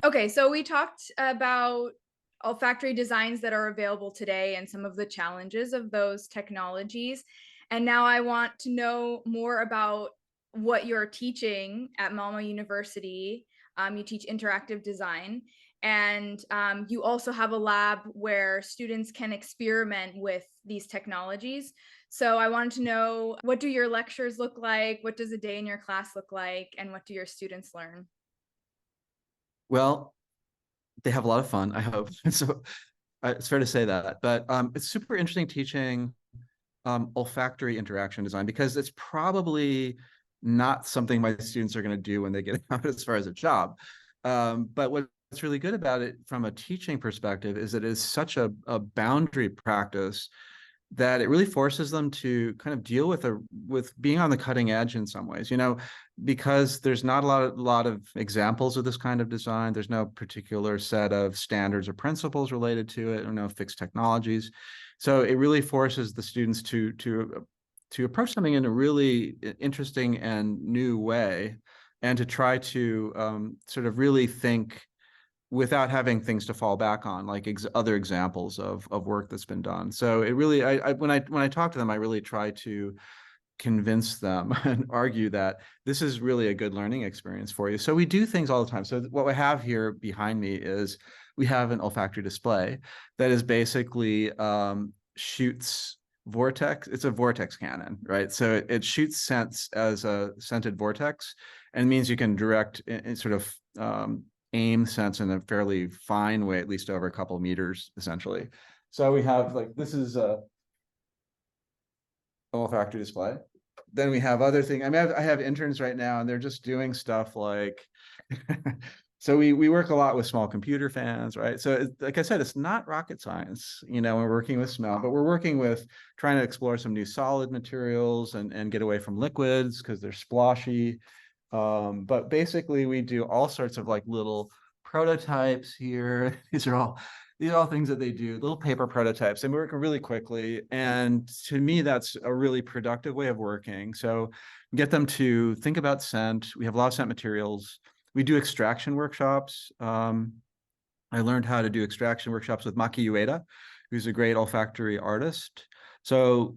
Okay, so we talked about olfactory designs that are available today and some of the challenges of those technologies. And now I want to know more about what you're teaching at Malmö University. You teach interactive design, and you also have a lab where students can experiment with these technologies. So I wanted to know, what do your lectures look like? What does a day in your class look like? And what do your students learn? Well, they have a lot of fun, I hope. So it's fair to say that. But it's super interesting teaching olfactory interaction design because it's probably not something my students are going to do when they get out as far as a job. But what's really good about it from a teaching perspective is that it is such a boundary practice that it really forces them to kind of deal with being on the cutting edge in some ways, because there's not a lot of examples of this kind of design. There's no particular set of standards or principles related to it, or no fixed technologies. So it really forces the students to approach something in a really interesting and new way, and to try to sort of really think without having things to fall back on, like other examples of work that's been done. So it really, when I talk to them, I really try to convince them and argue that this is really a good learning experience for you. So we do things all the time. So what we have here behind me is we have an olfactory display that is basically shoots vortex. It's a vortex cannon, right? So it shoots scents as a scented vortex, and means you can direct in sort of aim scents in a fairly fine way, at least over a couple of meters, essentially. So we have, like, this is a olfactory display. Then we have other things. I mean, I have interns right now, and they're just doing stuff like, so we work a lot with small computer fans, right? So like I said, it's not rocket science, we're working with smell, but we're working with trying to explore some new solid materials and get away from liquids because they're sploshy. But basically we do all sorts of like little prototypes here. These are all things that they do, little paper prototypes, and we work really quickly. And to me, that's a really productive way of working. So get them to think about scent. We have a lot of scent materials. We do extraction workshops. I learned how to do extraction workshops with Maki Ueda, who's a great olfactory artist. So,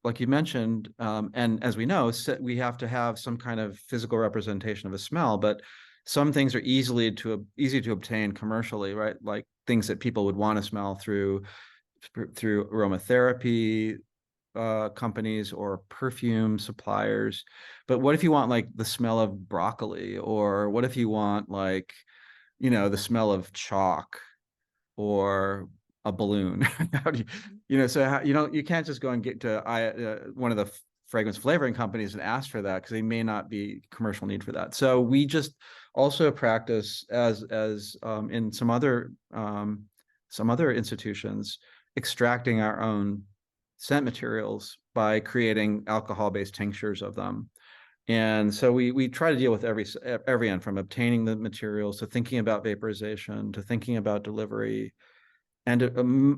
like you mentioned, and as we know, we have to have some kind of physical representation of a smell, but some things are easy to obtain commercially, right? Like things that people would want to smell through aromatherapy companies or perfume suppliers. But what if you want like the smell of broccoli, or what if you want like, the smell of chalk or a balloon? How do so you can't just go and get to one of the fragrance flavoring companies and ask for that, because they may not be commercial need for that. So we just also practice as in some other institutions, extracting our own scent materials by creating alcohol-based tinctures of them. And so we try to deal with every end, from obtaining the materials to thinking about vaporization to thinking about delivery, and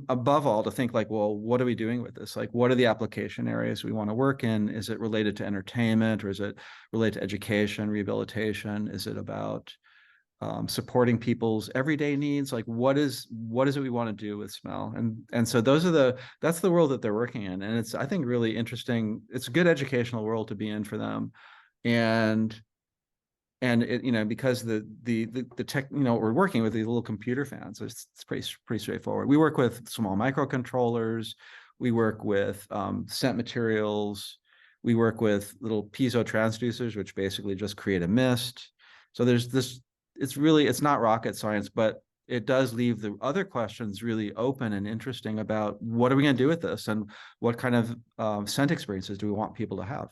above all to think like, well, what are we doing with this? Like, what are the application areas we want to work in? Is it related to entertainment, or is it related to education, rehabilitation? Is it about supporting people's everyday needs? Like, what is it we want to do with smell? And so that's the world that they're working in, and it's, I think, really interesting. It's a good educational world to be in for them. And it, because the tech, we're working with these little computer fans, so it's pretty straightforward. We work with small microcontrollers. We work with scent materials. We work with little piezo transducers, which basically just create a mist. So there's this. It's not rocket science, but it does leave the other questions really open and interesting about what are we going to do with this, and what kind of scent experiences do we want people to have.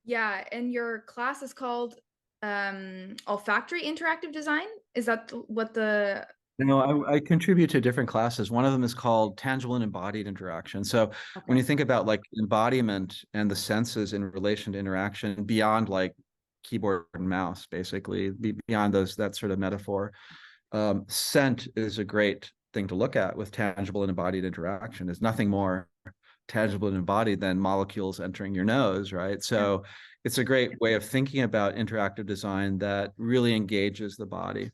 Yeah, and your class is called olfactory interactive design. Is that what the I contribute to different classes. One of them is called tangible and embodied interaction. So when you Okay. think about like embodiment and the senses in relation to interaction beyond like keyboard and mouse, basically beyond that sort of metaphor, scent is a great thing to look at with tangible and embodied interaction. Is nothing more tangible and embodied than molecules entering your nose, right? So it's a great way of thinking about interactive design that really engages the body.